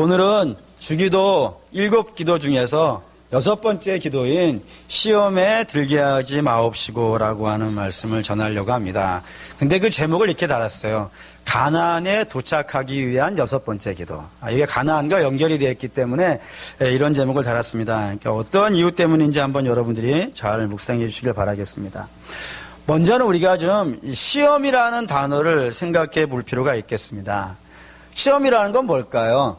오늘은 주기도 7기도 중에서 6번째 기도인 시험에 들게 하지 마옵시고라고 하는 말씀을 전하려고 합니다. 근데 그 제목을 이렇게 달았어요. 가나안에 도착하기 위한 6번째 기도. 이게 가나안과 연결이 되어 있기 때문에 이런 제목을 달았습니다. 그러니까 어떤 이유 때문인지 한번 여러분들이 잘 묵상해 주시길 바라겠습니다. 먼저는 우리가 좀 시험이라는 단어를 생각해 볼 필요가 있겠습니다. 시험이라는 건 뭘까요?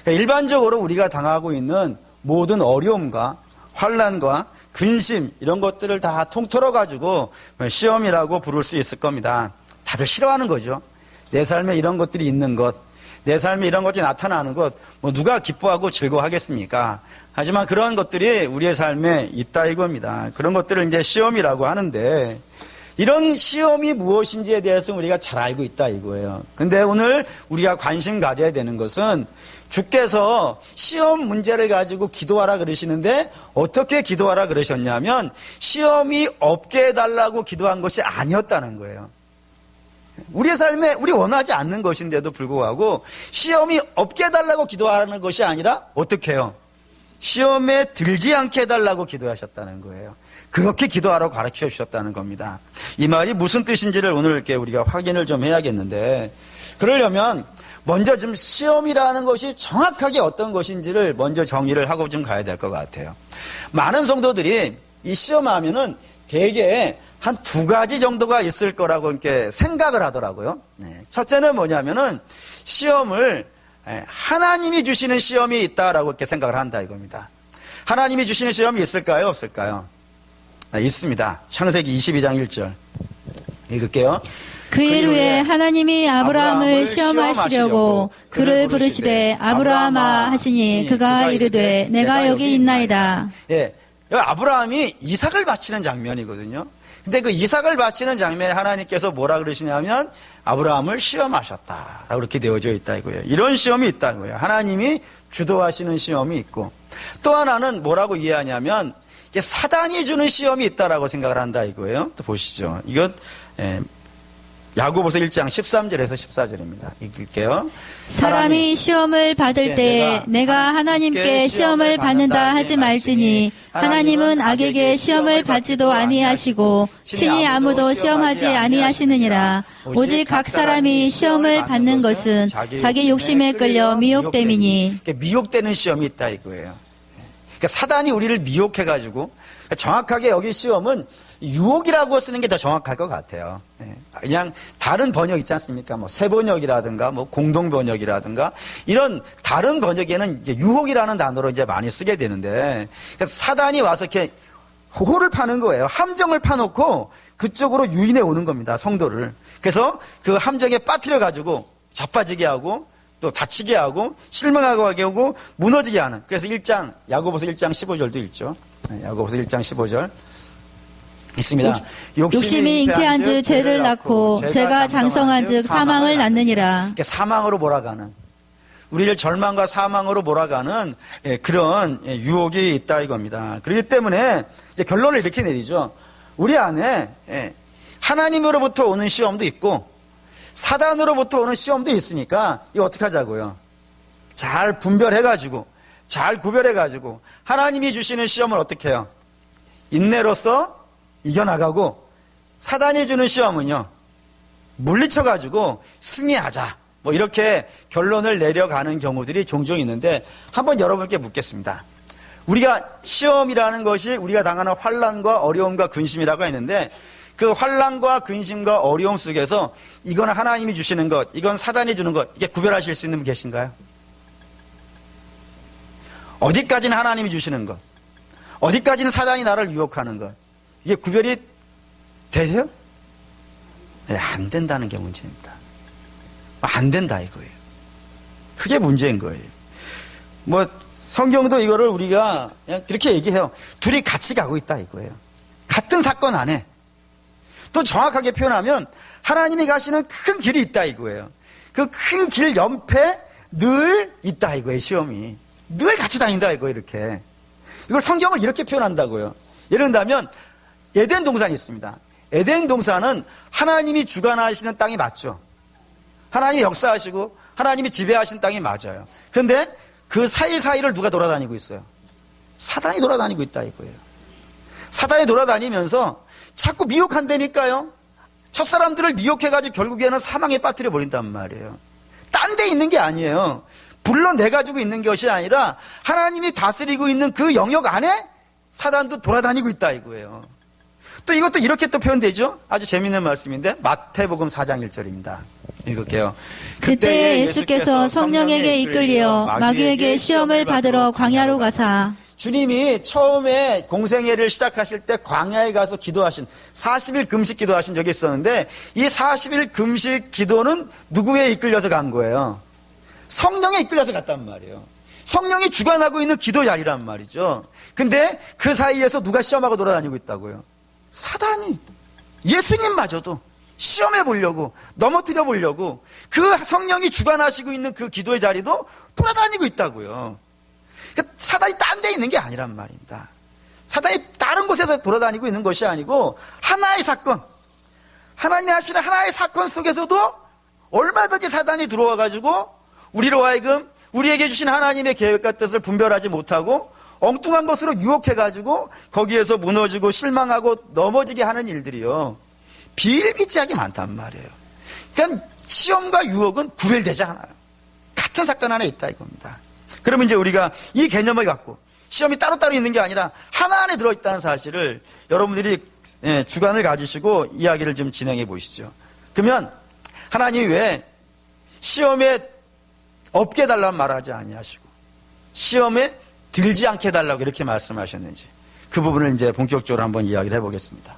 일반적으로 우리가 당하고 있는 모든 어려움과 환난과 근심 이런 것들을 다 통틀어 가지고 시험이라고 부를 수 있을 겁니다. 다들 싫어하는 거죠. 내 삶에 이런 것들이 있는 것, 내 삶에 이런 것들이 나타나는 것, 누가 기뻐하고 즐거워하겠습니까? 하지만 그런 것들이 우리의 삶에 있다 이겁니다. 그런 것들을 이제 시험이라고 하는데, 이런 시험이 무엇인지에 대해서 우리가 잘 알고 있다 이거예요. 근데 오늘 우리가 관심 가져야 되는 것은 주께서 시험 문제를 가지고 기도하라 그러시는데 어떻게 기도하라 그러셨냐면 시험이 없게 해달라고 기도한 것이 아니었다는 거예요. 우리의 삶에 우리 원하지 않는 것인데도 불구하고 시험이 없게 해달라고 기도하는 것이 아니라 어떻게 해요? 시험에 들지 않게 해달라고 기도하셨다는 거예요. 그렇게 기도하라고 가르쳐 주셨다는 겁니다. 이 말이 무슨 뜻인지를 오늘 이렇게 우리가 확인을 좀 해야겠는데, 그러려면 먼저 좀 시험이라는 것이 정확하게 어떤 것인지를 먼저 정의를 하고 좀 가야 될 것 같아요. 많은 성도들이 이 시험하면은 대개 한 2가지 정도가 있을 거라고 이렇게 생각을 하더라고요. 첫째는 뭐냐면은 시험을 하나님이 주시는 시험이 있다라고 이렇게 생각을 한다 이겁니다. 하나님이 주시는 시험이 있을까요? 없을까요? 있습니다. 창세기 22장 1절 읽을게요. 그 일 후에 하나님이 아브라함을 시험하시려고 그를 부르시되 아브라함아 하시니 그가 이르되 내가 여기 있나이다. 예, 아브라함이 이삭을 바치는 장면이거든요. 근데 그 이삭을 바치는 장면에 하나님께서 뭐라 그러시냐면 아브라함을 시험하셨다 그렇게 되어져 있다 이거예요. 이런 시험이 있다고요. 하나님이 주도하시는 시험이 있고, 또 하나는 뭐라고 이해하냐면 사단이 주는 시험이 있다라고 생각을 한다 이거예요. 또 보시죠. 이것 야고보서 1장 13절에서 14절입니다. 읽을게요. 사람이 시험을 받을 때 내가 하나님께 시험을 받는다 하지 말지니 하나님은 악에게 시험을 받지도 아니하시고 친히 아무도 시험하지 아니하시느니라. 오직 각 사람이 시험을 받는 것은 자기 욕심에 끌려 미혹됨이니. 미혹되는 시험이 있다 이거예요. 그러니까 사단이 우리를 미혹해가지고, 정확하게 여기 시험은 유혹이라고 쓰는 게 더 정확할 것 같아요. 그냥 다른 번역 있지 않습니까? 새번역이라든가, 공동번역이라든가, 이런 다른 번역에는 이제 유혹이라는 단어로 이제 많이 쓰게 되는데, 그러니까 사단이 와서 이렇게 호를 파는 거예요. 함정을 파놓고 그쪽으로 유인해 오는 겁니다. 성도를. 그래서 그 함정에 빠뜨려가지고 자빠지게 하고, 또 다치게 하고 실망하게 하고 무너지게 하는. 그래서 야고보서 1장 15절도 읽죠. 야고보서 1장 15절 있습니다. 욕심이 잉태한 즉 죄를 낳고 죄가 장성한 즉 사망을 낳느니라. 사망으로 몰아가는, 우리를 절망과 사망으로 몰아가는 그런 유혹이 있다 이겁니다. 그렇기 때문에 이제 결론을 이렇게 내리죠. 우리 안에 하나님으로부터 오는 시험도 있고 사단으로부터 오는 시험도 있으니까 이거 어떻게 하자고요? 잘 분별해가지고, 잘 구별해가지고 하나님이 주시는 시험을 어떻게 해요? 인내로서 이겨나가고, 사단이 주는 시험은요 물리쳐가지고 승리하자, 이렇게 결론을 내려가는 경우들이 종종 있는데, 한번 여러분께 묻겠습니다. 우리가 시험이라는 것이 우리가 당하는 환난과 어려움과 근심이라고 했는데, 그 환난과 근심과 어려움 속에서 이건 하나님이 주시는 것, 이건 사단이 주는 것, 이게 구별하실 수 있는 분 계신가요? 어디까지는 하나님이 주시는 것, 어디까지는 사단이 나를 유혹하는 것, 이게 구별이 되세요? 네, 안 된다는 게 문제입니다. 안 된다 이거예요. 그게 문제인 거예요. 성경도 이거를 우리가 그냥 이렇게 얘기해요. 둘이 같이 가고 있다 이거예요. 같은 사건 안에. 또 정확하게 표현하면 하나님이 가시는 큰 길이 있다 이거예요. 그 큰 길 옆에 늘 있다 이거예요. 시험이 늘 같이 다닌다 이거예요. 이렇게 이걸 성경을 이렇게 표현한다고요. 예를 들면 에덴 동산이 있습니다. 에덴 동산은 하나님이 주관하시는 땅이 맞죠. 하나님이 역사하시고 하나님이 지배하신 땅이 맞아요. 그런데 그 사이사이를 누가 돌아다니고 있어요? 사단이 돌아다니고 있다 이거예요. 사단이 돌아다니면서 자꾸 미혹한다니까요. 첫사람들을 미혹해가지고 결국에는 사망에 빠뜨려 버린단 말이에요. 딴 데 있는 게 아니에요. 불러내가지고 있는 것이 아니라 하나님이 다스리고 있는 그 영역 안에 사단도 돌아다니고 있다 이거예요. 또 이것도 이렇게 또 표현되죠. 아주 재미있는 말씀인데 마태복음 4장 1절입니다. 읽을게요. 그때 예수께서 성령에게 이끌려 마귀에게 시험을 받으러 광야로 가사. 주님이 처음에 공생애를 시작하실 때 광야에 가서 기도하신 40일 금식 기도하신 적이 있었는데 이 40일 금식 기도는 누구에 이끌려서 간 거예요? 성령에 이끌려서 갔단 말이에요. 성령이 주관하고 있는 기도 자리란 말이죠. 근데 그 사이에서 누가 시험하고 돌아다니고 있다고요? 사단이. 예수님마저도 시험해 보려고, 넘어뜨려 보려고 그 성령이 주관하시고 있는 그 기도의 자리도 돌아다니고 있다고요. 그러니까 사단이 딴 데 있는 게 아니란 말입니다. 사단이 다른 곳에서 돌아다니고 있는 것이 아니고 하나의 사건, 하나님이 하시는 하나의 사건 속에서도 얼마든지 사단이 들어와 가지고 우리로 하여금 우리에게 주신 하나님의 계획과 뜻을 분별하지 못하고 엉뚱한 것으로 유혹해 가지고 거기에서 무너지고 실망하고 넘어지게 하는 일들이요, 비일비재하게 많단 말이에요. 그러니까 시험과 유혹은 구별되지 않아요. 같은 사건 안에 있다 이겁니다. 그러면 이제 우리가 이 개념을 갖고 시험이 따로따로 있는 게 아니라 하나 안에 들어있다는 사실을 여러분들이 주관을 가지시고 이야기를 좀 진행해 보시죠. 그러면 하나님이 왜 시험에 없게 해달라는 말하지 아니하시고 시험에 들지 않게 해달라고 이렇게 말씀하셨는지 그 부분을 이제 본격적으로 한번 이야기를 해보겠습니다.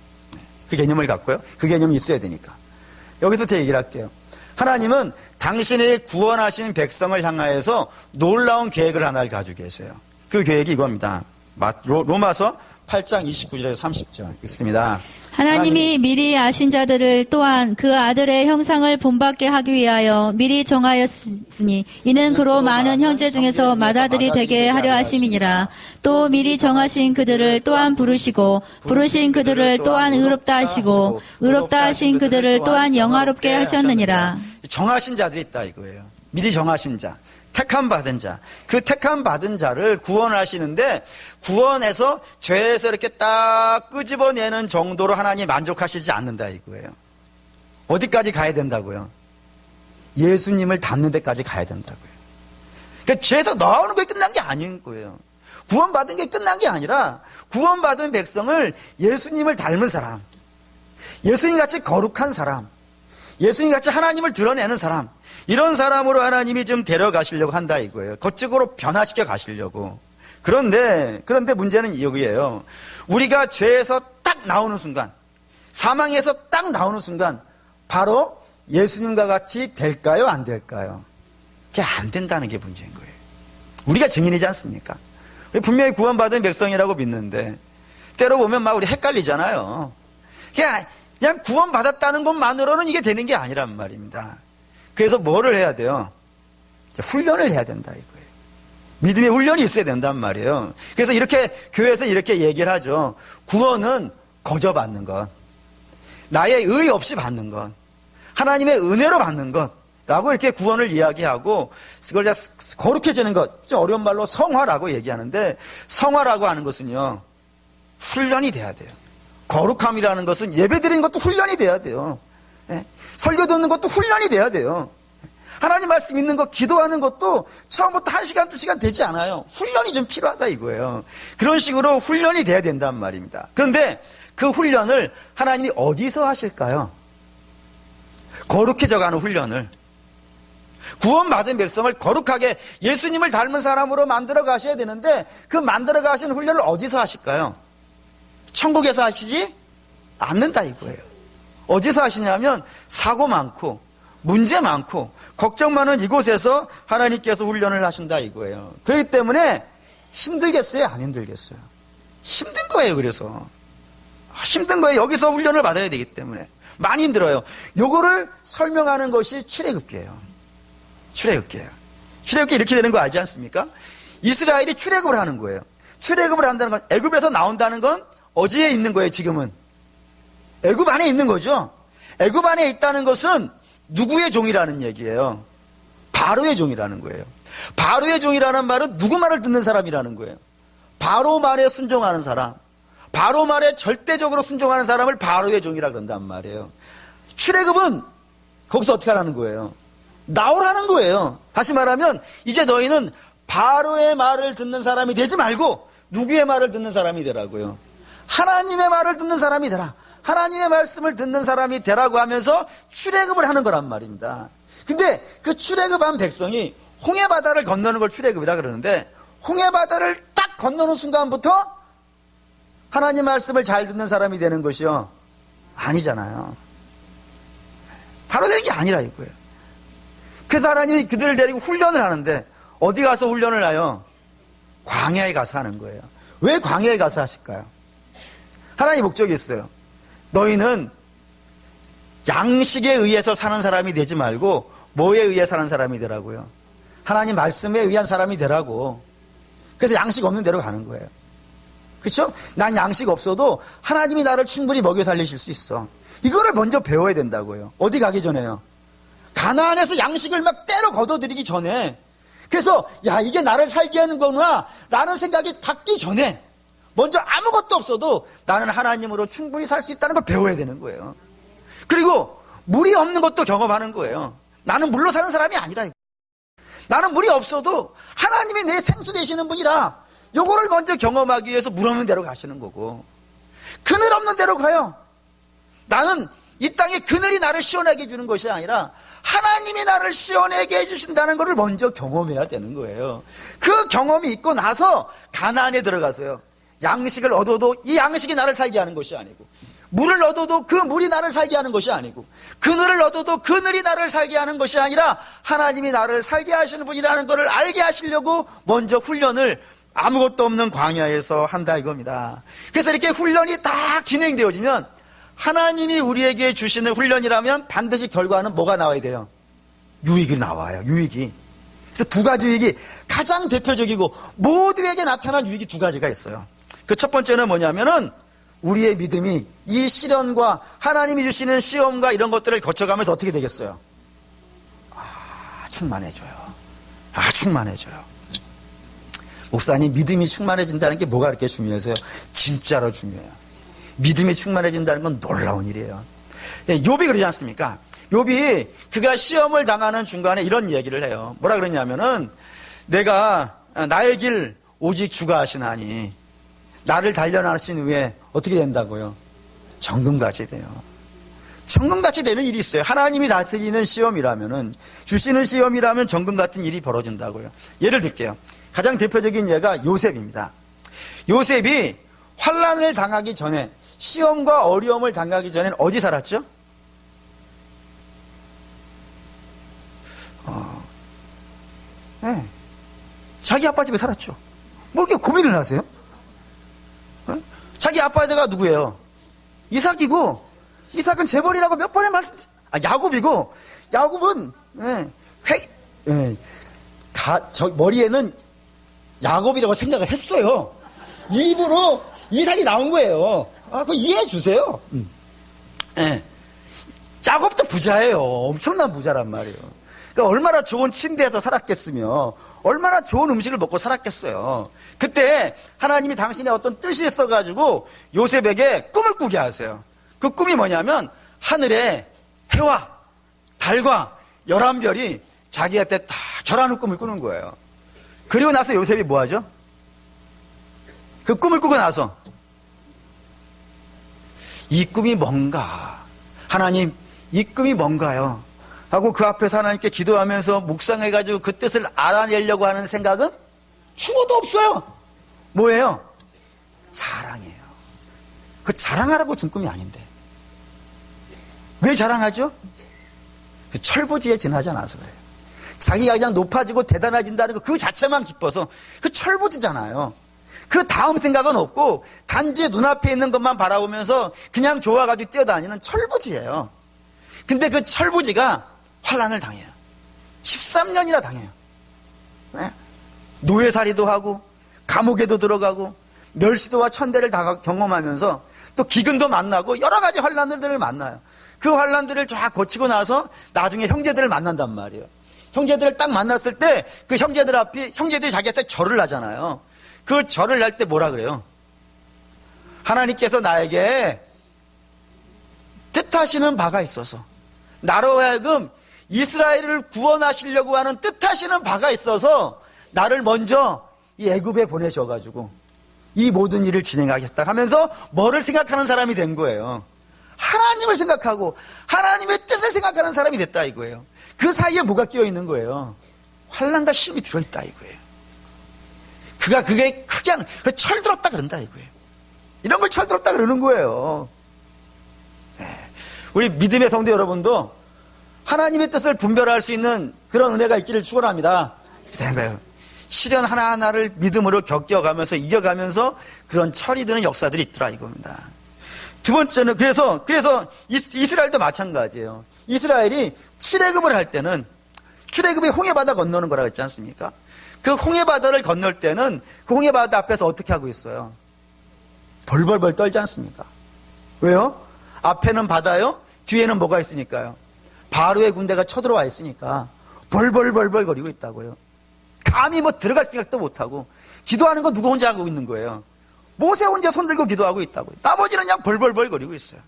그 개념을 갖고요. 그 개념이 있어야 되니까. 여기서 제 얘기를 할게요. 하나님은 당신이 구원하신 백성을 향하여서 놀라운 계획을 하나를 가지고 계세요. 그 계획이 이겁니다. 로마서 8장 29절에서 30절 읽습니다. 하나님이 미리 아신 자들을 또한 그 아들의 형상을 본받게 하기 위하여 미리 정하였으니 이는 그로 많은 형제 중에서 맏아들이 되게 하려 하심이니라. 또 미리 정하신 그들을 또한 부르시고 부르신 그들을 또한 의롭다 하시고 의롭다 하신 그들을 또한 영화롭게 하셨느니라. 정하신 자들이 있다 이거예요. 미리 정하신 자, 택함 받은 자, 그 택함 받은 자를 구원하시는데 구원해서 죄에서 이렇게 딱 끄집어내는 정도로 하나님 만족하시지 않는다 이거예요. 어디까지 가야 된다고요? 예수님을 닮는 데까지 가야 된다고요. 그러니까 죄에서 나오는 게 끝난 게 아닌 거예요. 구원받은 게 끝난 게 아니라 구원받은 백성을 예수님을 닮은 사람, 예수님같이 거룩한 사람, 예수님같이 하나님을 드러내는 사람, 이런 사람으로 하나님이 좀 데려가시려고 한다 이거예요. 거쪽으로 변화시켜 가시려고. 그런데 문제는 여기에요. 우리가 죄에서 딱 나오는 순간, 사망에서 딱 나오는 순간 바로 예수님과 같이 될까요? 안 될까요? 그게 안 된다는 게 문제인 거예요. 우리가 증인이지 않습니까? 우리 분명히 구원받은 백성이라고 믿는데 때로 보면 막 우리 헷갈리잖아요. 그냥 구원받았다는 것만으로는 이게 되는 게 아니란 말입니다. 그래서 뭐를 해야 돼요? 훈련을 해야 된다 이거예요. 믿음의 훈련이 있어야 된단 말이에요. 그래서 이렇게 교회에서 이렇게 얘기를 하죠. 구원은 거저 받는 것, 나의 의 없이 받는 것, 하나님의 은혜로 받는 것라고 이렇게 구원을 이야기하고 그걸 거룩해지는 것, 좀 어려운 말로 성화라고 얘기하는데 성화라고 하는 것은요, 훈련이 돼야 돼요. 거룩함이라는 것은 예배드리는 것도 훈련이 돼야 돼요. 설교 듣는 것도 훈련이 돼야 돼요. 하나님 말씀 읽는 것, 기도하는 것도 처음부터 1시간, 2시간 되지 않아요. 훈련이 좀 필요하다 이거예요. 그런 식으로 훈련이 돼야 된단 말입니다. 그런데 그 훈련을 하나님이 어디서 하실까요? 거룩해져가는 훈련을. 구원받은 백성을 거룩하게 예수님을 닮은 사람으로 만들어 가셔야 되는데 그 만들어 가신 훈련을 어디서 하실까요? 천국에서 하시지 않는다 이거예요. 어디서 하시냐면 사고 많고 문제 많고 걱정 많은 이곳에서 하나님께서 훈련을 하신다 이거예요. 그렇기 때문에 힘들겠어요? 안 힘들겠어요? 힘든 거예요. 그래서 힘든 거예요. 여기서 훈련을 받아야 되기 때문에 많이 힘들어요. 요거를 설명하는 것이 출애굽기예요. 출애굽기 이렇게 되는 거 알지 않습니까? 이스라엘이 출애굽을 하는 거예요. 출애굽을 한다는 건 애굽에서 나온다는 건 어디에 있는 거예요? 지금은 애굽 안에 있는 거죠. 애굽 안에 있다는 것은 누구의 종이라는 얘기예요? 바로의 종이라는 거예요. 바로의 종이라는 말은 누구 말을 듣는 사람이라는 거예요. 바로 말에 순종하는 사람, 바로 말에 절대적으로 순종하는 사람을 바로의 종이라 그런단 말이에요. 출애굽은 거기서 어떻게 하라는 거예요? 나오라는 거예요. 다시 말하면 이제 너희는 바로의 말을 듣는 사람이 되지 말고 누구의 말을 듣는 사람이 되라고요? 하나님의 말을 듣는 사람이 되라. 하나님의 말씀을 듣는 사람이 되라고 하면서 출애굽을 하는 거란 말입니다. 근데 그 출애굽한 백성이 홍해바다를 건너는 걸 출애굽이라 그러는데 홍해바다를 딱 건너는 순간부터 하나님 말씀을 잘 듣는 사람이 되는 것이요? 아니잖아요. 바로 되는 게 아니라 이거예요. 그래서 하나님이 그들을 데리고 훈련을 하는데 어디 가서 훈련을 해요? 광야에 가서 하는 거예요. 왜 광야에 가서 하실까요? 하나님의 목적이 있어요. 너희는 양식에 의해서 사는 사람이 되지 말고 뭐에 의해 사는 사람이 되라고요? 하나님 말씀에 의한 사람이 되라고. 그래서 양식 없는 데로 가는 거예요. 그렇죠? 난 양식 없어도 하나님이 나를 충분히 먹여 살리실 수 있어. 이거를 먼저 배워야 된다고요. 어디 가기 전에요? 가나안에서 양식을 막 때려 걷어들이기 전에, 그래서 야 이게 나를 살게 하는 거구나 라는 생각이 갖기 전에 먼저 아무것도 없어도 나는 하나님으로 충분히 살 수 있다는 걸 배워야 되는 거예요. 그리고 물이 없는 것도 경험하는 거예요. 나는 물로 사는 사람이 아니라, 나는 물이 없어도 하나님이 내 생수 되시는 분이라 요거를 먼저 경험하기 위해서 물 없는 데로 가시는 거고, 그늘 없는 데로 가요. 나는 이 땅에 그늘이 나를 시원하게 해주는 것이 아니라 하나님이 나를 시원하게 해주신다는 것을 먼저 경험해야 되는 거예요. 그 경험이 있고 나서 가나안에 들어가서요, 양식을 얻어도 이 양식이 나를 살게 하는 것이 아니고, 물을 얻어도 그 물이 나를 살게 하는 것이 아니고, 그늘을 얻어도 그늘이 나를 살게 하는 것이 아니라 하나님이 나를 살게 하시는 분이라는 것을 알게 하시려고 먼저 훈련을 아무것도 없는 광야에서 한다 이겁니다. 그래서 이렇게 훈련이 딱 진행되어지면 하나님이 우리에게 주시는 훈련이라면 반드시 결과는 뭐가 나와야 돼요? 유익이 나와요. 유익이. 그래서 두 가지 유익이 가장 대표적이고 모두에게 나타난 유익이 두 가지가 있어요. 그 첫 번째는 뭐냐면은 우리의 믿음이 이 시련과 하나님이 주시는 시험과 이런 것들을 거쳐가면서 어떻게 되겠어요? 충만해져요. 충만해져요. 목사님, 믿음이 충만해진다는 게 뭐가 그렇게 중요해서요? 진짜로 중요해요. 믿음이 충만해진다는 건 놀라운 일이에요. 욥이 그러지 않습니까? 욥이 그가 시험을 당하는 중간에 이런 얘기를 해요. 뭐라 그러냐면은 내가 나의 길 오직 주가 하시나니 나를 단련하신 후에 어떻게 된다고요? 정금같이 돼요. 정금같이 되는 일이 있어요. 하나님이 다스리는 시험이라면은, 주시는 시험이라면 정금 같은 일이 벌어진다고요. 예를 들게요. 가장 대표적인 예가 요셉입니다. 요셉이 환난을 당하기 전에, 시험과 어려움을 당하기 전에는 어디 살았죠? 자기 아빠 집에 살았죠. 뭐 이렇게 고민을 하세요? 자기 아빠가 누구예요? 이삭이고, 이삭은 재벌이라고 몇 번에 야곱이고, 야곱은 머리에는 야곱이라고 생각을 했어요. 입으로 이삭이 나온 거예요. 그거 이해해 주세요. 야곱도 부자예요. 엄청난 부자란 말이에요. 그러니까 얼마나 좋은 침대에서 살았겠으며 얼마나 좋은 음식을 먹고 살았겠어요. 그때 하나님이 당신의 어떤 뜻이 있어가지고 요셉에게 꿈을 꾸게 하세요. 그 꿈이 뭐냐면 하늘에 해와 달과 11별이 자기한테 다 절하는 꿈을 꾸는 거예요. 그리고 나서 요셉이 뭐 하죠? 그 꿈을 꾸고 나서 이 꿈이 뭔가, 하나님 이 꿈이 뭔가요? 하고 그 앞에서 하나님께 기도하면서 묵상해가지고 그 뜻을 알아내려고 하는 생각은 추구도 없어요. 뭐예요? 자랑이에요. 그 자랑하라고 준 꿈이 아닌데. 왜 자랑하죠? 그 철부지에 지나지 않아서 그래요. 자기가 그냥 높아지고 대단해진다는 거 그 자체만 기뻐서, 그 철부지잖아요. 그 다음 생각은 없고 단지 눈앞에 있는 것만 바라보면서 그냥 좋아가지고 뛰어다니는 철부지예요. 근데 그 철부지가 환난을 당해요. 13년이나 당해요. 노예살이도 하고 감옥에도 들어가고 멸시도와 천대를 다 경험하면서 또 기근도 만나고 여러 가지 환난들을 만나요. 그 환난들을 쫙 거치고 나서 나중에 형제들을 만난단 말이에요. 형제들을 딱 만났을 때 그 형제들 앞에 형제들이 자기한테 절을 하잖아요. 그 절을 할 때 뭐라 그래요? 하나님께서 나에게 뜻하시는 바가 있어서 나로 하여금 이스라엘을 구원하시려고 하는 뜻하시는 바가 있어서 나를 먼저 이 애굽에 보내셔가지고 이 모든 일을 진행하겠다 하면서 뭐를 생각하는 사람이 된 거예요? 하나님을 생각하고 하나님의 뜻을 생각하는 사람이 됐다 이거예요. 그 사이에 뭐가 끼어 있는 거예요? 환난과 시험이 들어있다 이거예요. 그게 그냥 철들었다 그런다 이거예요. 이런 걸 철들었다 그러는 거예요. 우리 믿음의 성도 여러분도 하나님의 뜻을 분별할 수 있는 그런 은혜가 있기를 축원합니다. 시련 하나하나를 믿음으로 겪어가면서 이겨가면서 그런 철이 드는 역사들이 있더라 이겁니다. 두 번째는 그래서 이스라엘도 마찬가지예요. 이스라엘이 출애굽을 할 때는 출애굽이 홍해바다 건너는 거라고 했지 않습니까? 그 홍해바다를 건널 때는 그 홍해바다 앞에서 어떻게 하고 있어요? 벌벌벌 떨지 않습니까? 왜요? 앞에는 바다요, 뒤에는 뭐가 있으니까요? 바로의 군대가 쳐들어와 있으니까 벌벌벌벌 거리고 있다고요. 감히 뭐 들어갈 생각도 못하고 기도하는 거 누구 혼자 하고 있는 거예요? 모세 혼자 손 들고 기도하고 있다고요. 나머지는 그냥 벌벌벌 거리고 있어요.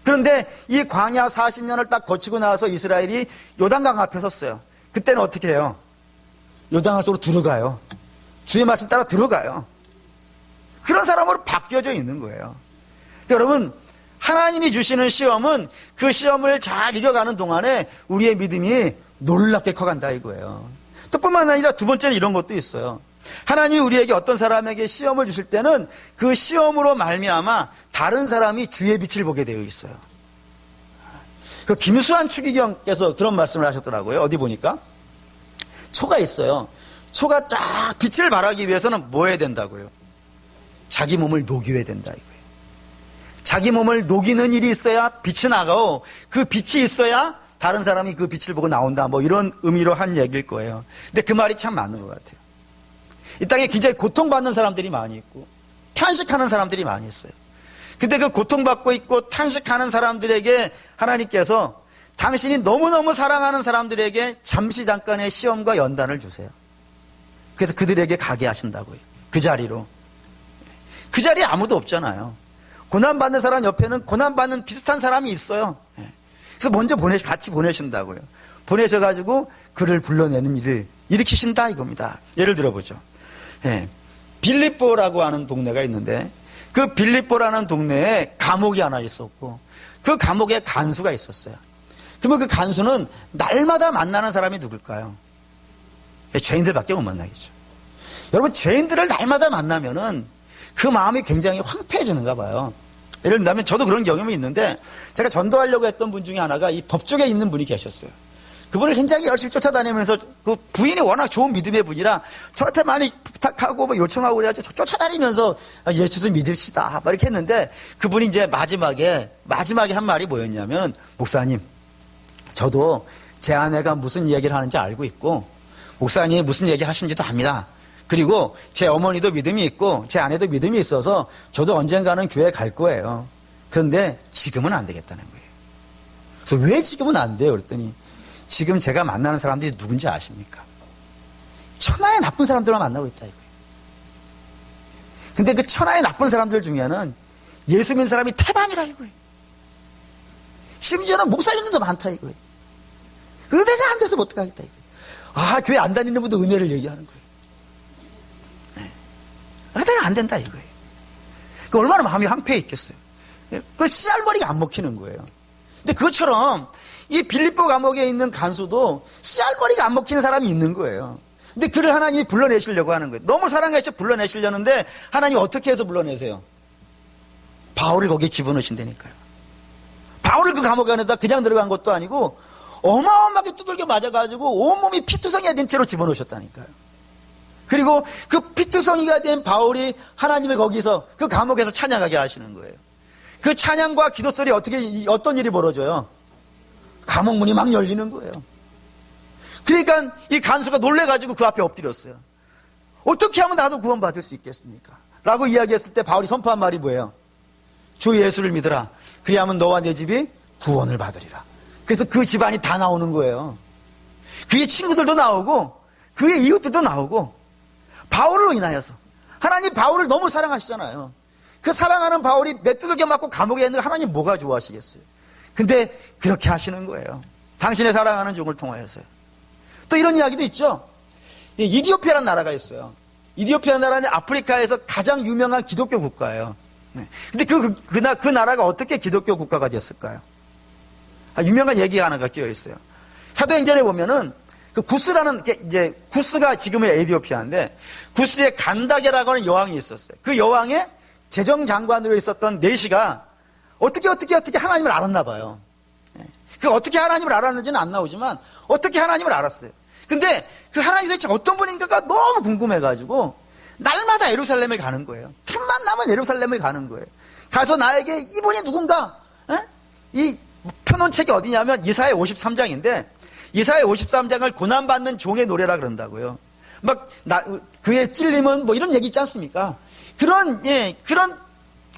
그런데 이 광야 40년을 딱 거치고 나서 이스라엘이 요단강 앞에 섰어요. 그때는 어떻게 해요? 요단강 속으로 들어가요. 주의 말씀 따라 들어가요. 그런 사람으로 바뀌어져 있는 거예요. 여러분, 하나님이 주시는 시험은 그 시험을 잘 이겨가는 동안에 우리의 믿음이 놀랍게 커간다 이거예요. 또 뿐만 아니라 두 번째는 이런 것도 있어요. 하나님이 우리에게 어떤 사람에게 시험을 주실 때는 그 시험으로 말미암아 다른 사람이 주의 빛을 보게 되어 있어요. 그 김수환 추기경께서 그런 말씀을 하셨더라고요. 어디 보니까 초가 있어요. 초가 딱 빛을 발하기 위해서는 뭐 해야 된다고요? 자기 몸을 녹여야 된다 이거예요. 자기 몸을 녹이는 일이 있어야 빛이 나가고 그 빛이 있어야 다른 사람이 그 빛을 보고 나온다. 뭐 이런 의미로 한 얘기일 거예요. 근데 그 말이 참 맞는 것 같아요. 이 땅에 굉장히 고통받는 사람들이 많이 있고 탄식하는 사람들이 많이 있어요. 근데 그 고통받고 있고 탄식하는 사람들에게 하나님께서 당신이 너무너무 사랑하는 사람들에게 잠시 잠깐의 시험과 연단을 주세요. 그래서 그들에게 가게 하신다고요. 그 자리로. 그 자리에 아무도 없잖아요. 고난받는 사람 옆에는 고난받는 비슷한 사람이 있어요. 그래서 먼저 같이 보내신다고요. 보내셔가지고 그를 불러내는 일을 일으키신다 이겁니다. 예를 들어보죠. 빌립보라고 하는 동네가 있는데 그 빌립보라는 동네에 감옥이 하나 있었고 그 감옥에 간수가 있었어요. 그러면 그 간수는 날마다 만나는 사람이 누굴까요? 죄인들밖에 못 만나겠죠. 여러분, 죄인들을 날마다 만나면은 그 마음이 굉장히 황폐해지는가 봐요. 예를 들면 저도 그런 경험이 있는데 제가 전도하려고 했던 분 중에 하나가 이 법조계에 있는 분이 계셨어요. 그분을 굉장히 열심히 쫓아다니면서 그 부인이 워낙 좋은 믿음의 분이라 저한테 많이 부탁하고 뭐 요청하고 그래가지고 쫓아다니면서 예수도 믿읍시다 막 이렇게 했는데 그분이 이제 마지막에 한 말이 뭐였냐면 목사님, 저도 제 아내가 무슨 이야기를 하는지 알고 있고 목사님이 무슨 얘기 하시는지도 압니다. 그리고 제 어머니도 믿음이 있고 제 아내도 믿음이 있어서 저도 언젠가는 교회 갈 거예요. 그런데 지금은 안 되겠다는 거예요. 그래서 왜 지금은 안 돼요? 그랬더니 지금 제가 만나는 사람들이 누군지 아십니까? 천하의 나쁜 사람들만 만나고 있다 이거예요. 근데 그 천하의 나쁜 사람들 중에는 예수 믿는 사람이 태반이라 이거예요. 심지어는 목사님들도 많다 이거예요. 은혜가 안 돼서 못 가겠다 이거예요. 아, 교회 안 다니는 분도 은혜를 얘기하는 거예요. 은혜가 안 된다 이거예요. 그 얼마나 마음이 황폐해 있겠어요. 그 씨알머리가 안 먹히는 거예요. 근데 그것처럼 이 빌립보 감옥에 있는 간수도 씨알머리가 안 먹히는 사람이 있는 거예요. 근데 그를 하나님이 불러내시려고 하는 거예요. 너무 사랑하셔서 불러내시려는데 하나님 어떻게 해서 불러내세요? 바울을 거기에 집어넣으신다니까요. 바울을 그 감옥 안에다 그냥 들어간 것도 아니고 어마어마하게 두들겨 맞아가지고 온몸이 피투성이가 된 채로 집어넣으셨다니까요. 그리고 그 피투성이가 된 바울이 하나님의 거기서 그 감옥에서 찬양하게 하시는 거예요. 그 찬양과 기도 소리 어떤 일이 벌어져요? 감옥문이 막 열리는 거예요. 그러니까 이 간수가 놀래가지고 그 앞에 엎드렸어요. 어떻게 하면 나도 구원받을 수 있겠습니까? 라고 이야기했을 때 바울이 선포한 말이 뭐예요? 주 예수를 믿으라. 그리하면 너와 내 집이 구원을 받으리라. 그래서 그 집안이 다 나오는 거예요. 그의 친구들도 나오고 그의 이웃들도 나오고 바울로 인하여서 하나님 바울을 너무 사랑하시잖아요. 그 사랑하는 바울이 맷두들겨 맞고 감옥에 있는 거 하나님 뭐가 좋아하시겠어요? 근데 그렇게 하시는 거예요. 당신의 사랑하는 종을 통하여서요. 또 이런 이야기도 있죠. 이디오피아라는 나라가 있어요. 이디오피아 나라는 아프리카에서 가장 유명한 기독교 국가예요. 근데 그 나라가 어떻게 기독교 국가가 됐을까요? 유명한 얘기가 하나가 끼어 있어요. 사도행전에 보면은 그 구스라는 이제 구스가 지금의 에티오피아인데 구스의 간다게라고 하는 여왕이 있었어요. 그 여왕의 재정장관으로 있었던 네시가 어떻게 하나님을 알았나 봐요. 그 어떻게 하나님을 알았는지는 안 나오지만 어떻게 하나님을 알았어요. 근데 그 하나님이 도대체 어떤 분인가가 너무 궁금해가지고 날마다 예루살렘을 가는 거예요. 틈만 나면 예루살렘을 가는 거예요. 가서 나에게 이분이 누군가? 이 펴놓은 책이 어디냐면 이사야 53장인데 이사야 53장을 고난받는 종의 노래라 그런다고요. 그의 찔림은 뭐 이런 얘기 있지 않습니까? 그런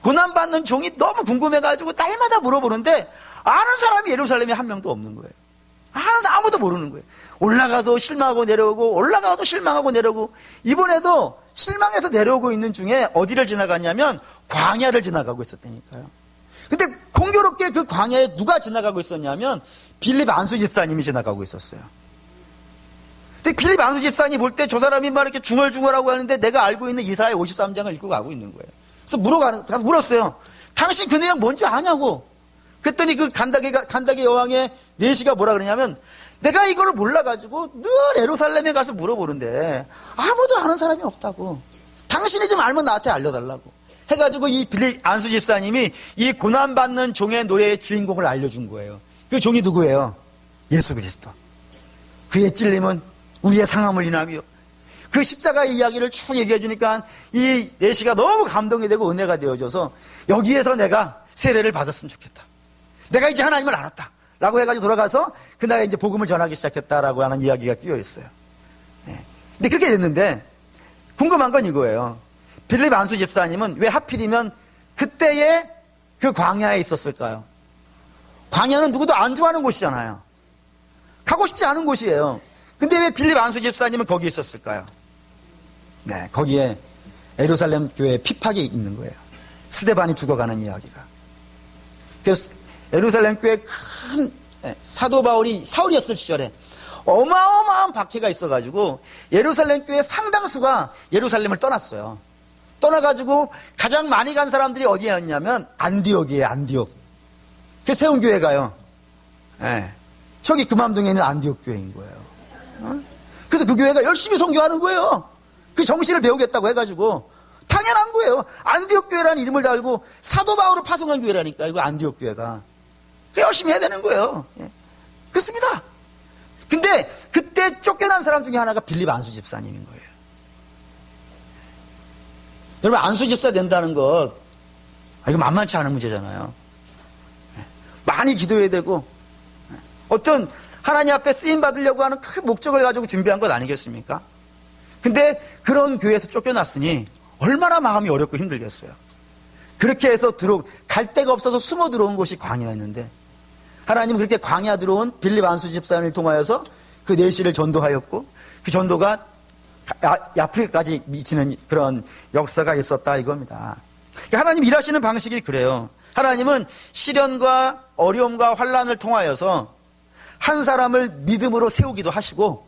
고난받는 종이 너무 궁금해가지고 날마다 물어보는데 아는 사람이 예루살렘에 한 명도 없는 거예요. 아는 사람 아무도 모르는 거예요. 올라가도 실망하고 내려오고 올라가도 실망하고 내려오고 이번에도 실망해서 내려오고 있는 중에 어디를 지나갔냐면 광야를 지나가고 있었다니까요. 근데 공교롭게 그 광야에 누가 지나가고 있었냐면 빌립 안수 집사님이 지나가고 있었어요. 근데 빌립 안수 집사님 볼 때 저 사람이 막 이렇게 중얼중얼하고 하는데 내가 알고 있는 이사야 53장을 읽고 가고 있는 거예요. 그래서 물었어요. 당신 그 내용 뭔지 아냐고. 그랬더니 그 간다게 여왕의 네시가 뭐라 그러냐면 내가 이걸 몰라가지고 늘 예루살렘에 가서 물어보는데 아무도 아는 사람이 없다고. 당신이 좀 알면 나한테 알려달라고. 해가지고 이 빌립 안수 집사님이 이 고난받는 종의 노래의 주인공을 알려준 거예요. 그 종이 누구예요? 예수 그리스도. 그의 찔림은 우리의 상함을 인하며 그 십자가의 이야기를 쭉 얘기해 주니까 이 네시가 너무 감동이 되고 은혜가 되어져서 여기에서 내가 세례를 받았으면 좋겠다. 내가 이제 하나님을 알았다. 라고 해가지고 돌아가서 그날에 이제 복음을 전하기 시작했다라고 하는 이야기가 끼어 있어요. 네. 근데 그렇게 됐는데 궁금한 건 이거예요. 빌립 안수 집사님은 왜 하필이면 그때의 그 광야에 있었을까요? 광야는 누구도 안 좋아하는 곳이잖아요. 가고 싶지 않은 곳이에요. 근데 왜 빌립 안수 집사님은 거기 있었을까요? 네, 거기에 예루살렘 교회에 핍박이 있는 거예요. 스데반이 죽어가는 이야기가. 그래서 예루살렘 교회에 큰 사도 바울이 사울이었을 시절에 어마어마한 박해가 있어가지고 예루살렘 교회 상당수가 예루살렘을 떠났어요. 떠나가지고 가장 많이 간 사람들이 어디였냐면 안디옥이에요. 안디옥. 그 세운 교회가요. 네. 저기 금암동에 있는 안디옥 교회인 거예요. 그래서 그 교회가 열심히 선교하는 거예요. 그 정신을 배우겠다고 해가지고 당연한 거예요. 안디옥 교회라는 이름을 달고 사도 바울을 파송한 교회라니까 이거 안디옥 교회가. 열심히 해야 되는 거예요. 예. 그렇습니다. 근데 그때 쫓겨난 사람 중에 하나가 빌립 안수 집사님인 거예요. 여러분 안수 집사 된다는 것 이거 만만치 않은 문제잖아요. 많이 기도해야 되고 어떤 하나님 앞에 쓰임 받으려고 하는 큰 목적을 가지고 준비한 것 아니겠습니까? 근데 그런 교회에서 쫓겨났으니 얼마나 마음이 어렵고 힘들겠어요. 그렇게 해서 갈 데가 없어서 숨어 들어온 곳이 광야였는데 하나님은 그렇게 광야 들어온 빌립 안수 집사님을 통하여서 그 네시를 전도하였고 그 전도가 아프리카까지 미치는 그런 역사가 있었다 이겁니다. 그러니까 하나님 일하시는 방식이 그래요. 하나님은 시련과 어려움과 환난을 통하여서 한 사람을 믿음으로 세우기도 하시고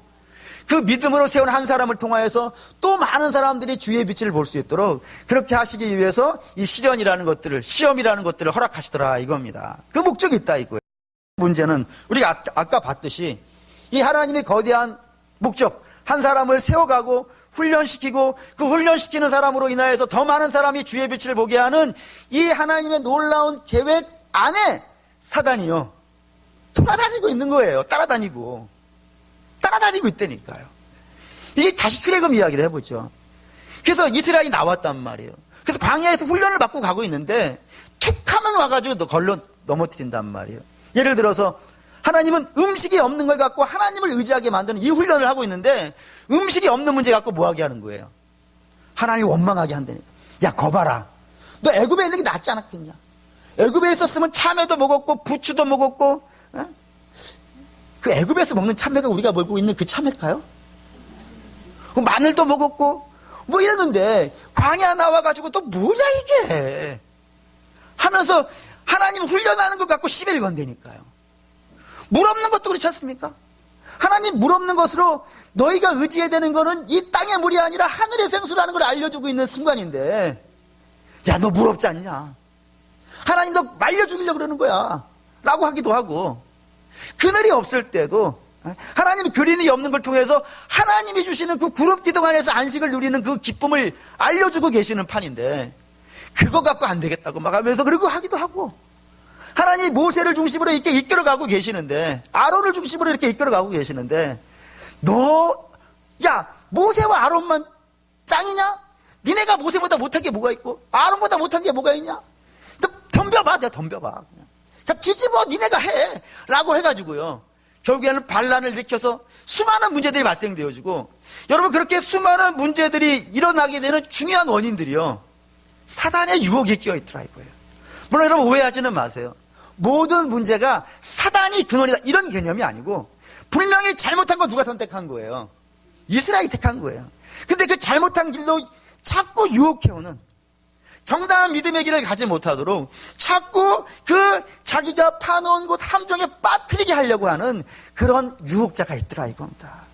그 믿음으로 세운 한 사람을 통하여서 또 많은 사람들이 주의 빛을 볼 수 있도록 그렇게 하시기 위해서 이 시련이라는 것들을 시험이라는 것들을 허락하시더라 이겁니다. 그 목적이 있다 이거예요. 문제는 우리가 아까 봤듯이 이 하나님의 거대한 목적 한 사람을 세워가고 훈련시키고 그 훈련시키는 사람으로 인하여서 더 많은 사람이 주의 빛을 보게 하는 이 하나님의 놀라운 계획 안에 사단이요 돌아다니고 있는 거예요. 따라다니고 있다니까요. 이게 다시 출애굽 이야기를 해보죠. 그래서 이스라엘이 나왔단 말이에요. 그래서 광야에서 훈련을 받고 가고 있는데 툭 하면 와가지고 걸러 넘어뜨린단 말이에요. 예를 들어서 하나님은 음식이 없는 걸 갖고 하나님을 의지하게 만드는 이 훈련을 하고 있는데 음식이 없는 문제 갖고 뭐하게 하는 거예요? 하나님 원망하게 한다니까. 야, 거 봐라. 너 애굽에 있는 게 낫지 않았겠냐? 애굽에 있었으면 참외도 먹었고 부추도 먹었고 그 애굽에서 먹는 참외가 우리가 먹고 있는 그 참외일까요? 마늘도 먹었고 뭐 이랬는데 광야 나와가지고 또 뭐야 이게 하면서 하나님 훈련하는 것 갖고 시비를 건다니까요. 물 없는 것도 그렇지 않습니까? 하나님 물 없는 것으로 너희가 의지해야 되는 거는 이 땅의 물이 아니라 하늘의 생수라는 걸 알려주고 있는 순간인데, 야, 너 물 없지 않냐? 하나님 너 말려 죽이려고 그러는 거야 라고 하기도 하고, 그늘이 없을 때도 하나님이 그린이 없는 걸 통해서 하나님이 주시는 그 구름 기둥 안에서 안식을 누리는 그 기쁨을 알려주고 계시는 판인데, 그거 갖고 안 되겠다고 막 하면서 그러고 하기도 하고, 하나님이 모세를 중심으로 이렇게 이끌어가고 계시는데, 아론을 중심으로 이렇게 이끌어가고 계시는데, 야, 모세와 아론만 짱이냐? 니네가 모세보다 못한 게 뭐가 있고 아론보다 못한 게 뭐가 있냐? 덤벼봐, 내가 덤벼봐. 그냥. 자, 뒤집어, 니네가 해 라고 해가지고요, 결국에는 반란을 일으켜서 수많은 문제들이 발생되어지고, 여러분, 그렇게 수많은 문제들이 일어나게 되는 중요한 원인들이요, 사단의 유혹이 끼어있더라 이거예요. 물론 여러분 오해하지는 마세요. 모든 문제가 사단이 근원이다 이런 개념이 아니고, 분명히 잘못한 건 누가 선택한 거예요? 이스라엘이 택한 거예요. 근데 그 잘못한 길로 자꾸 유혹해오는, 정당한 믿음의 길을 가지 못하도록 자꾸 그 자기가 파놓은 곳 함정에 빠뜨리게 하려고 하는 그런 유혹자가 있더라 이겁니다.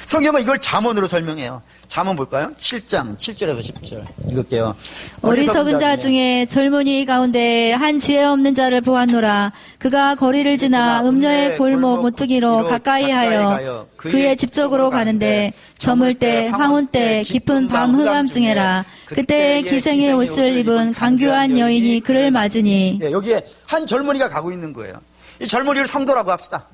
성경은 이걸 잠언으로 설명해요. 잠언 볼까요? 7장 7절에서 10절 읽을게요. 어리석은 자 중에 젊은이 가운데 한 지혜 없는 자를 보았노라. 그가 거리를 지나 음녀의 골목 모퉁이로 가까이하여 그의 집 쪽으로 가는데, 저물 때 황혼 때 깊은 밤 흑암 중에라. 그때 기생의 옷을 입은 강교한 여인이 그를 맞으니. 여기에 한 젊은이가 가고 있는 거예요. 이 젊은이를 성도라고 합시다.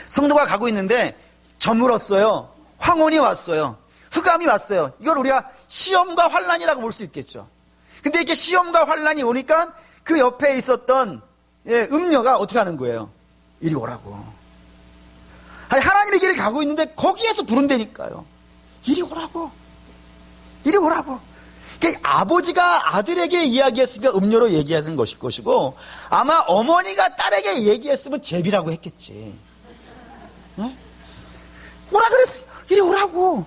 성도가 가고 있는데 저물었어요. 황혼이 왔어요. 흑암이 왔어요. 이걸 우리가 시험과 환란이라고 볼 수 있겠죠. 근데 이렇게 시험과 환란이 오니까 그 옆에 있었던 음녀가 어떻게 하는 거예요? 이리 오라고. 아니, 하나님의 길을 가고 있는데 거기에서 부른다니까요. 이리 오라고. 이리 오라고. 아버지가 아들에게 이야기했으니까 음녀로 얘기하는 것일 것이고, 아마 어머니가 딸에게 얘기했으면 제비라고 했겠지. 네? 오라 그랬어. 이리 오라고.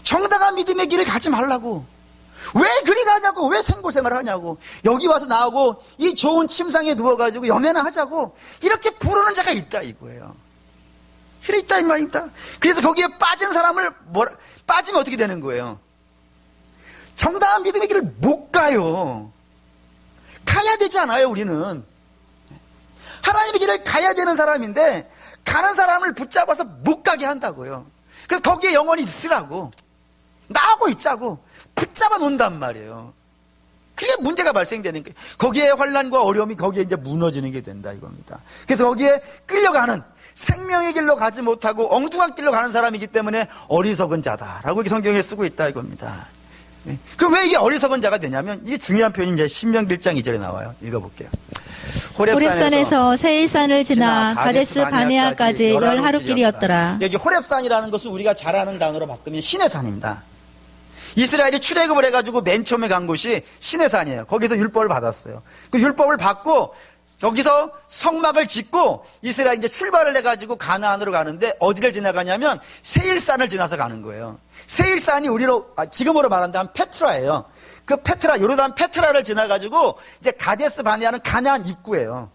정당한 믿음의 길을 가지 말라고. 왜 그리 가냐고. 왜 생고생을 하냐고. 여기 와서 나하고 이 좋은 침상에 누워가지고 연애나 하자고. 이렇게 부르는 자가 있다 이거예요. 그래 있다 이 말입니다. 그래서 거기에 빠진 사람을 빠지면 어떻게 되는 거예요? 정당한 믿음의 길을 못 가요. 가야 되지 않아요 우리는. 하나님의 길을 가야 되는 사람인데 가는 사람을 붙잡아서 못 가게 한다고요. 그래서 거기에 영원히 있으라고, 나하고 있자고 붙잡아 놓는단 말이에요. 그게 문제가 발생되는 거예요. 거기에 환란과 어려움이 거기에 이제 무너지는 게 된다 이겁니다. 그래서 거기에 끌려가는, 생명의 길로 가지 못하고 엉뚱한 길로 가는 사람이기 때문에 어리석은 자다라고 이렇게 성경에 쓰고 있다 이겁니다. 그 왜 이게 어리석은 자가 되냐면, 이게 중요한 표현이 이제 신명기 1장 2절에 나와요. 읽어볼게요. 호렙산에서 세일산을 지나 가데스 바네아까지 10하루길이었더라. 여기 호렙산이라는 것은 우리가 잘 아는 단어로 바꾸면 시내산입니다. 이스라엘이 출애굽을 해가지고 맨 처음에 간 곳이 시내산이에요. 거기서 율법을 받았어요. 그 율법을 받고 여기서 성막을 짓고 이스라엘이 이제 출발을 해가지고 가나안으로 가는데, 어디를 지나가냐면 세일산을 지나서 가는 거예요. 세일산이 지금으로 말한다면 페트라예요. 그 페트라, 요르단 페트라를 지나가지고 이제 가데스 바네아는 가나안 입구예요.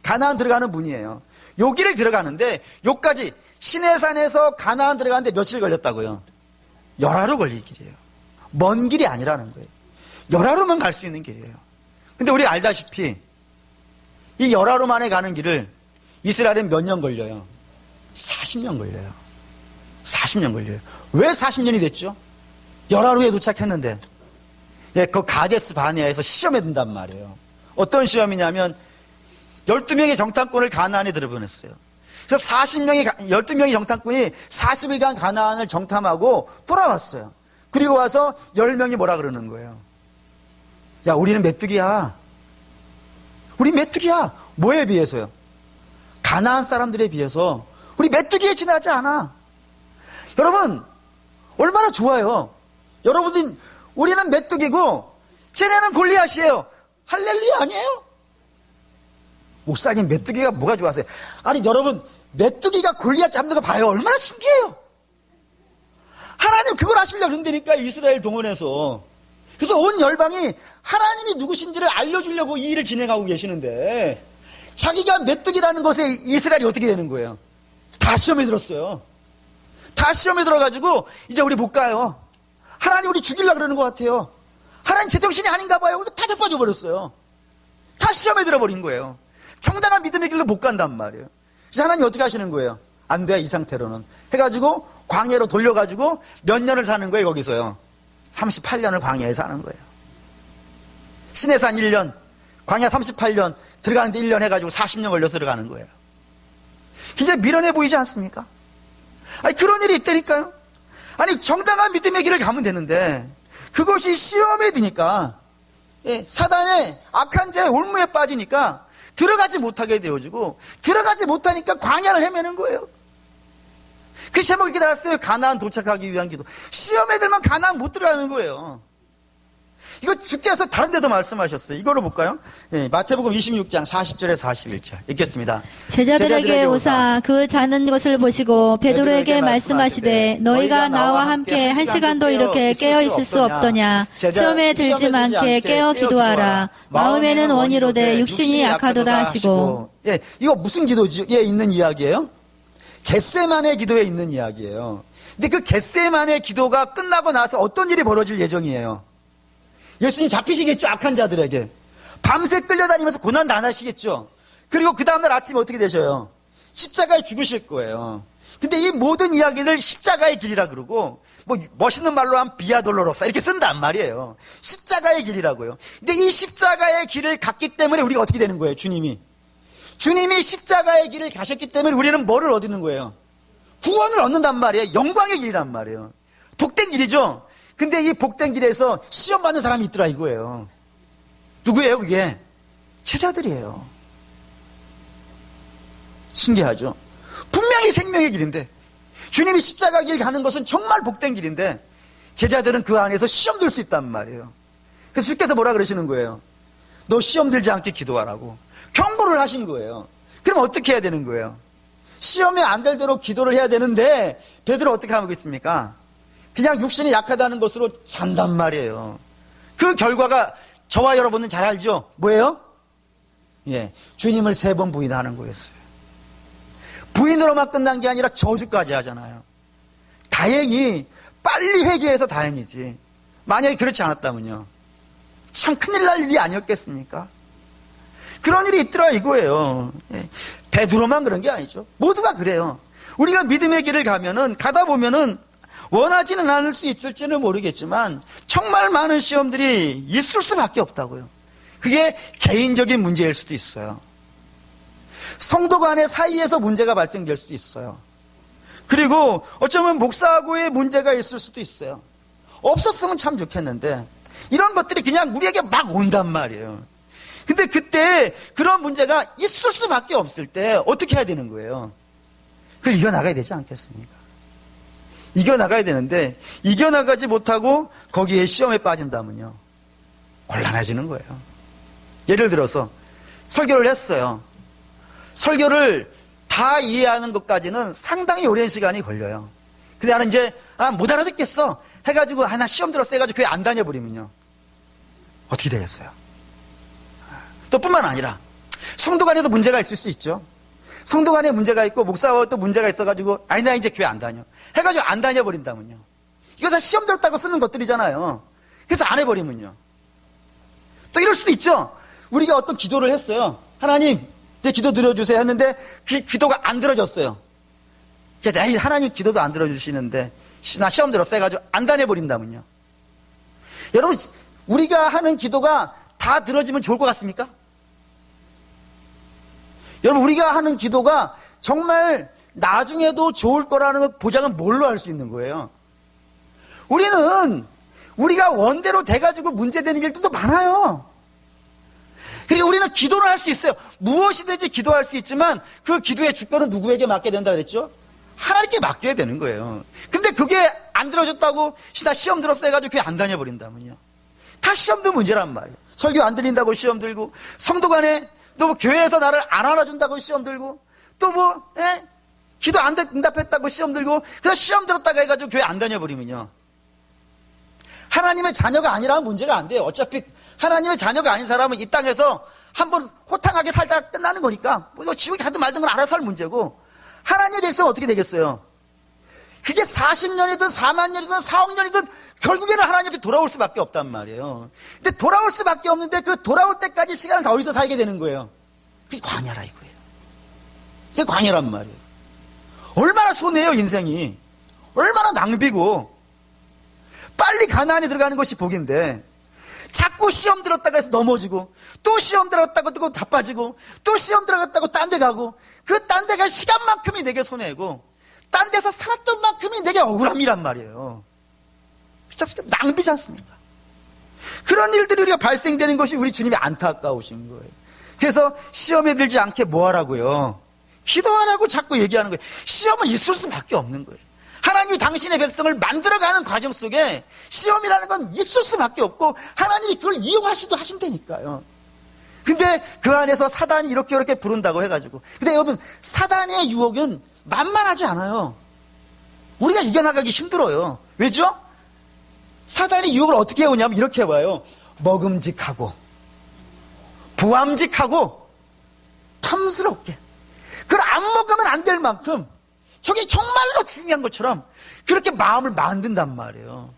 가나안 들어가는 문이에요. 여기를 들어가는데, 요까지 시내산에서 가나안 들어가는데 며칠 걸렸다고요? 10하루 걸릴 길이에요. 먼 길이 아니라는 거예요. 10하루만 갈 수 있는 길이에요. 근데 우리 알다시피 이 10하루 만에 가는 길을 이스라엘은 몇 년 걸려요? 40년 걸려요. 40년 걸려요. 왜 40년이 됐죠? 10하루에 도착했는데, 그 가데스 바네아에서 시험에 든단 말이에요. 어떤 시험이냐면 12명의 정탐꾼을 가나안에 들여보냈어요. 그래서 12명의 정탐꾼이 40일간 가나안을 정탐하고 돌아왔어요. 그리고 와서 10명이 뭐라 그러는 거예요? 야, 우리는 메뚜기야. 우리 메뚜기야. 뭐에 비해서요? 가나안 사람들에 비해서 우리 메뚜기에 지나지 않아. 여러분, 얼마나 좋아요. 여러분들, 우리는 메뚜기고 쟤네는 골리앗이에요. 할렐루야 아니에요? 목사님 메뚜기가 뭐가 좋아하세요? 아니 여러분 메뚜기가 골리앗 잡는 거 봐요. 얼마나 신기해요. 하나님 그걸 하시려고 그런다니까 이스라엘 동원해서. 그래서 온 열방이 하나님이 누구신지를 알려주려고 이 일을 진행하고 계시는데 자기가 메뚜기라는 것에 이스라엘이 어떻게 되는 거예요? 다 시험에 들었어요. 다 시험에 들어가지고 이제 우리 못 가요. 하나님 우리 죽이려고 그러는 것 같아요. 하나님 제정신이 아닌가 봐요. 다 자빠져 버렸어요. 다 시험에 들어버린 거예요. 정당한 믿음의 길로 못 간단 말이에요. 그래서 하나님 어떻게 하시는 거예요? 안 돼, 이 상태로는. 해가지고 광야로 돌려가지고 몇 년을 사는 거예요, 거기서요. 38년을 광야에 사는 거예요. 시내산 1년, 광야 38년, 들어가는데 1년 해가지고 40년 걸려서 들어가는 거예요. 굉장히 미련해 보이지 않습니까? 아니, 그런 일이 있다니까요. 아니, 정당한 믿음의 길을 가면 되는데, 그것이 시험에 드니까, 사단의 악한 자의 올무에 빠지니까, 들어가지 못하게 되어지고, 들어가지 못하니까 광야를 헤매는 거예요. 그 제목이 이렇게 달았어요. 가나안 도착하기 위한 기도. 시험에 들면 가나안 못 들어가는 거예요. 이거 주께서 다른 데도 말씀하셨어요. 이거로 볼까요? 마태복음 26장 40절에서 41절 읽겠습니다. 제자들에게 오사 그 자는 것을 보시고 베드로에게 말씀하시되 너희가 나와 함께 한 시간도 이렇게 깨어 있을 수 없더냐. 시험에 들지 않게 깨어 기도하라. 마음에는 원이로되 육신이 약하도다 하시고. 이거 무슨 기도에 있는 이야기예요? 겟세마네 기도에 있는 이야기예요. 근데 그 겟세마네 기도가 끝나고 나서 어떤 일이 벌어질 예정이에요? 예수님 잡히시겠죠? 악한 자들에게. 밤새 끌려다니면서 고난 당하시겠죠? 그리고 그 다음날 아침에 어떻게 되셔요? 십자가에 죽으실 거예요. 근데 이 모든 이야기를 십자가의 길이라 그러고, 뭐, 멋있는 말로 하면 비아돌로로사 이렇게 쓴단 말이에요. 십자가의 길이라고요. 근데 이 십자가의 길을 갔기 때문에 우리가 어떻게 되는 거예요? 주님이 십자가의 길을 가셨기 때문에 우리는 뭐를 얻는 거예요? 구원을 얻는단 말이에요. 영광의 길이란 말이에요. 복된 길이죠? 근데 이 복된 길에서 시험 받는 사람이 있더라 이거예요. 누구예요 그게? 제자들이에요. 신기하죠? 분명히 생명의 길인데 주님이 십자가 길 가는 것은 정말 복된 길인데 제자들은 그 안에서 시험 들 수 있단 말이에요. 그래서 주께서 뭐라 그러시는 거예요? 너 시험 들지 않게 기도하라고 경고를 하신 거예요. 그럼 어떻게 해야 되는 거예요? 시험에 안 될 대로 기도를 해야 되는데 베드로 어떻게 하고 있습니까? 그냥 육신이 약하다는 것으로 산단 말이에요. 그 결과가 저와 여러분은 잘 알죠? 뭐예요? 주님을 3번 부인하는 거였어요. 부인으로만 끝난 게 아니라 저주까지 하잖아요. 다행히 빨리 회개해서 다행이지. 만약에 그렇지 않았다면요. 참 큰일 날 일이 아니었겠습니까? 그런 일이 있더라 이거예요. 베드로만 그런 게 아니죠. 모두가 그래요. 우리가 믿음의 길을 가다 보면은 원하지는 않을 수 있을지는 모르겠지만 정말 많은 시험들이 있을 수밖에 없다고요. 그게 개인적인 문제일 수도 있어요. 성도 간의 사이에서 문제가 발생될 수도 있어요. 그리고 어쩌면 목사하고의 문제가 있을 수도 있어요. 없었으면 참 좋겠는데 이런 것들이 그냥 우리에게 막 온단 말이에요. 근데 그때 그런 문제가 있을 수밖에 없을 때 어떻게 해야 되는 거예요? 그걸 이겨나가야 되지 않겠습니까? 이겨나가야 되는데 이겨나가지 못하고 거기에 시험에 빠진다면요 곤란해지는 거예요. 예를 들어서 설교를 했어요. 설교를 다 이해하는 것까지는 상당히 오랜 시간이 걸려요. 근데 나는 이제 못 알아듣겠어 해가지고 나 시험 들었어 해가지고 교회 안 다녀버리면요 어떻게 되겠어요? 또 뿐만 아니라 성도 간에도 문제가 있을 수 있죠. 성도 간에 문제가 있고 목사와 또 문제가 있어가지고 나 이제 교회 안 다녀 해가지고 안 다녀버린다면요 이거 다 시험 들었다고 쓰는 것들이잖아요. 그래서 안 해버리면요 또 이럴 수도 있죠. 우리가 어떤 기도를 했어요. 하나님 이제 기도 들어주세요 했는데 그 기도가 안 들어졌어요. 하나님 기도도 안 들어주시는데 나 시험 들었어 해가지고 안 다녀버린다면요 여러분 우리가 하는 기도가 다 들어지면 좋을 것 같습니까? 여러분 우리가 하는 기도가 정말 나중에도 좋을 거라는 보장은 뭘로 할 수 있는 거예요? 우리가 원대로 돼가지고 문제되는 일들도 많아요. 그리고 우리는 기도를 할 수 있어요. 무엇이든지 기도할 수 있지만 그 기도의 주권은 누구에게 맡게 된다 그랬죠? 하나님께 맡겨야 되는 거예요. 근데 그게 안 들어졌다고 나 시험 들었어 해가지고 교회 안 다녀버린다면요 다 시험도 문제란 말이에요. 설교 안 들린다고 시험 들고 성도 간에 또 뭐 교회에서 나를 안 안아준다고 시험 들고, 또 뭐, 기도 안 응답했다고 시험 들고, 그래서 시험 들었다가 해가지고 교회 안 다녀버리면요. 하나님의 자녀가 아니라면 문제가 안 돼요. 어차피 하나님의 자녀가 아닌 사람은 이 땅에서 한번 호탕하게 살다가 끝나는 거니까, 뭐 지옥에 가든 말든 건 알아서 할 문제고, 하나님의 백성은 어떻게 되겠어요? 그게 40년이든 4만 년이든 4억 년이든 결국에는 하나님 앞에 돌아올 수밖에 없단 말이에요. 근데 돌아올 수밖에 없는데 그 돌아올 때까지 시간을 다 어디서 살게 되는 거예요? 그게 광야라 이거예요. 그게 광야란 말이에요. 얼마나 손해요, 인생이. 얼마나 낭비고. 빨리 가나안에 들어가는 것이 복인데 자꾸 시험 들었다고 해서 넘어지고, 또 시험 들었다고 또 자빠지고, 또 시험 들어갔다고 딴 데 가고, 그 딴 데 갈 시간만큼이 내게 손해고, 딴 데서 살았던 만큼이 내게 억울함이란 말이에요. 낭비지 않습니까? 그런 일들이 우리가 발생되는 것이 우리 주님이 안타까우신 거예요. 그래서 시험에 들지 않게 뭐 하라고요? 기도하라고 자꾸 얘기하는 거예요. 시험은 있을 수밖에 없는 거예요. 하나님이 당신의 백성을 만들어가는 과정 속에 시험이라는 건 있을 수밖에 없고, 하나님이 그걸 이용하시도 하신다니까요. 근데 그 안에서 사단이 이렇게 부른다고 해가지고. 근데 여러분, 사단의 유혹은 만만하지 않아요. 우리가 이겨나가기 힘들어요. 왜죠? 사단의 유혹을 어떻게 해오냐면 이렇게 해봐요. 먹음직하고, 보암직하고, 탐스럽게. 그걸 안 먹으면 안 될 만큼 저게 정말로 중요한 것처럼 그렇게 마음을 만든단 말이에요.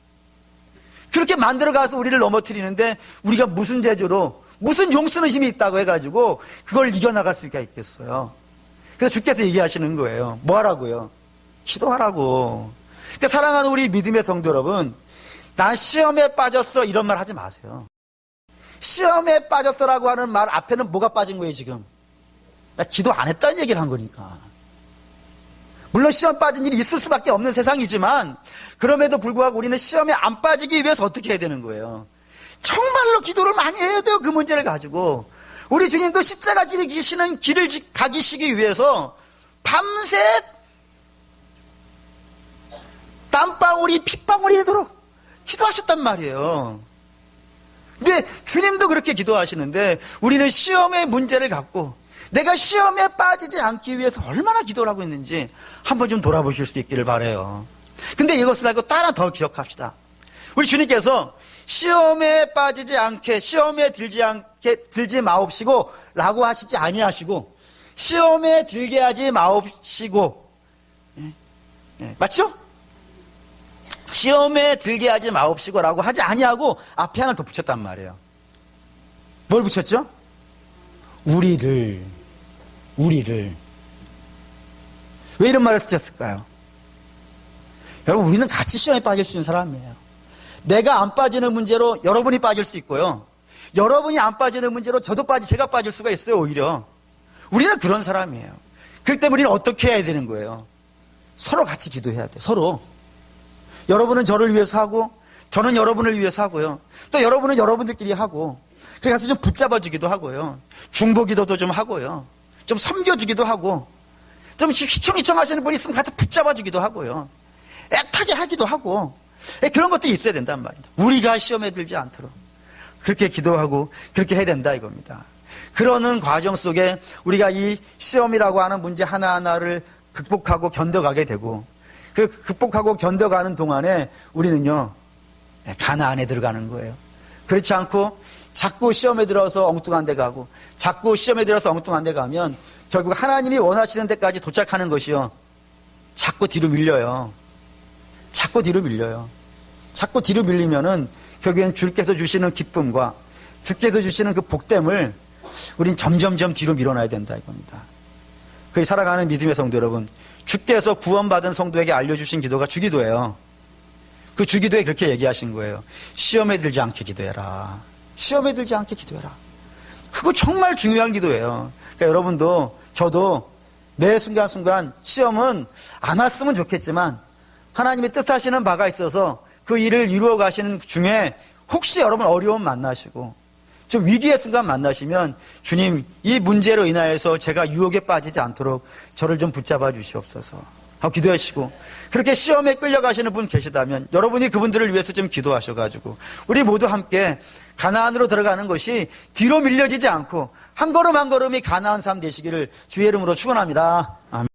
그렇게 만들어가서 우리를 넘어뜨리는데, 우리가 무슨 재주로, 무슨 용쓰는 힘이 있다고 해가지고 그걸 이겨나갈 수가 있겠어요. 그래서 주께서 얘기하시는 거예요. 뭐 하라고요? 기도하라고. 그러니까 사랑하는 우리 믿음의 성도 여러분, 난 시험에 빠졌어 이런 말 하지 마세요. 시험에 빠졌어라고 하는 말 앞에는 뭐가 빠진 거예요 지금? 나 기도 안 했다는 얘기를 한 거니까. 물론 시험 빠진 일이 있을 수밖에 없는 세상이지만, 그럼에도 불구하고 우리는 시험에 안 빠지기 위해서 어떻게 해야 되는 거예요? 정말로 기도를 많이 해야 돼요. 그 문제를 가지고. 우리 주님도 십자가 지르시는 길을 가기시기 위해서 밤새 땀방울이 핏방울이 되도록 기도하셨단 말이에요. 근데 주님도 그렇게 기도하시는데, 우리는 시험의 문제를 갖고 내가 시험에 빠지지 않기 위해서 얼마나 기도를 하고 있는지 한번 좀 돌아보실 수 있기를 바라요. 근데 이것을 알고 또 하나 더 기억합시다. 우리 주님께서 시험에 빠지지 않게, 시험에 들지 마옵시고 라고 하시지 아니하시고, 시험에 들게 하지 마옵시고, 맞죠? 시험에 들게 하지 마옵시고 라고 하지 아니하고 앞에 하나를 더 붙였단 말이에요. 뭘 붙였죠? 우리를. 왜 이런 말을 쓰셨을까요? 여러분, 우리는 같이 시험에 빠질 수 있는 사람이에요. 내가 안 빠지는 문제로 여러분이 빠질 수 있고요, 여러분이 안 빠지는 문제로 제가 빠질 수가 있어요. 오히려 우리는 그런 사람이에요. 그렇기 때문에 우리는 어떻게 해야 되는 거예요? 서로 같이 기도해야 돼요. 서로. 여러분은 저를 위해서 하고, 저는 여러분을 위해서 하고요, 또 여러분은 여러분들끼리 하고, 그래서 좀 붙잡아주기도 하고요, 중보기도도 좀 하고요, 좀 섬겨주기도 하고, 좀 휘청휘청 하시는 분이 있으면 같이 붙잡아주기도 하고요, 애타게 하기도 하고, 그런 것들이 있어야 된단 말입니다. 우리가 시험에 들지 않도록 그렇게 기도하고 그렇게 해야 된다 이겁니다. 그러는 과정 속에 우리가 이 시험이라고 하는 문제 하나하나를 극복하고 견뎌가게 되고, 그 극복하고 견뎌가는 동안에 우리는요, 가나안에 들어가는 거예요. 그렇지 않고 자꾸 시험에 들어서 엉뚱한 데 가고, 자꾸 시험에 들어서 엉뚱한 데 가면 결국 하나님이 원하시는 데까지 도착하는 것이요, 자꾸 뒤로 밀려요. 자꾸 뒤로 밀려요. 자꾸 뒤로 밀리면은 결국엔 주께서 주시는 기쁨과 주께서 주시는 그 복됨을 우린 점점점 뒤로 밀어놔야 된다 이겁니다. 그 사랑하는 믿음의 성도 여러분, 주께서 구원받은 성도에게 알려주신 기도가 주기도예요. 그 주기도에 그렇게 얘기하신 거예요. 시험에 들지 않게 기도해라. 시험에 들지 않게 기도해라. 그거 정말 중요한 기도예요. 그러니까 여러분도 저도 매 순간순간 시험은 안 왔으면 좋겠지만, 하나님이 뜻하시는 바가 있어서 그 일을 이루어 가시는 중에 혹시 여러분 어려움 만나시고 좀 위기의 순간 만나시면, 주님, 이 문제로 인하여서 제가 유혹에 빠지지 않도록 저를 좀 붙잡아 주시옵소서. 하고 기도하시고, 그렇게 시험에 끌려가시는 분 계시다면 여러분이 그분들을 위해서 좀 기도하셔가지고 우리 모두 함께 가나안으로 들어가는 것이 뒤로 밀려지지 않고 한 걸음 한 걸음이 가나안 삶 되시기를 주의 이름으로 축원합니다. 아멘.